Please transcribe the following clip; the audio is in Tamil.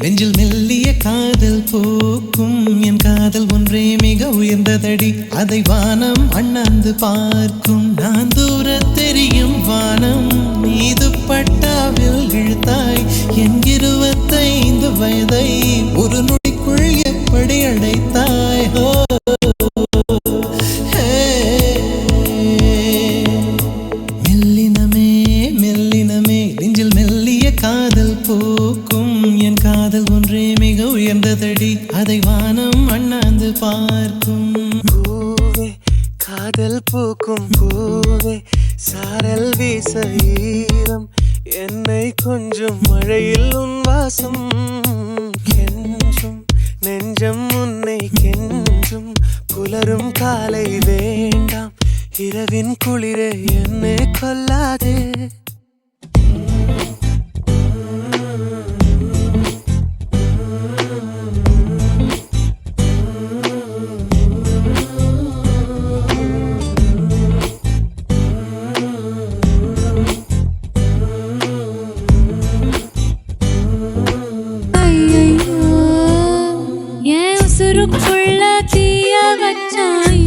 நெஞ்சில் மெல்லிய காதல் பூக்கும் என் காதல் ஒன்றே மிக உயர்ந்ததடி அதை வானம் அண்ணாந்து பார்க்கும் நான் தூர தெரியும் வானம் மீது பட்டாவில் இழுத்தாய் என் 25 வயதை ஒரு நொடிக்குள் எப்படி அடைத்தாய் மெல்லினமே மெல்லினமே நெஞ்சில் மெல்லிய காதல் பூக்கும் என் காதல் ஒன்றே மிக உயர்ந்ததடி அதை வானம் அண்ணாந்து பார்க்கும் பூவே காதல் பூக்கும் பூவே சாரல் வீச ஈரம் என்னை கொஞ்சம் மழையில் உன் வாசம் கெஞ்சும் நெஞ்சம் உன்னை கெஞ்சும் புலரும் காலை வேண்டாம் இரவின் குளிரே என்னை கொல்லாதே உசுருக்குள்ள தீய வச்சாய்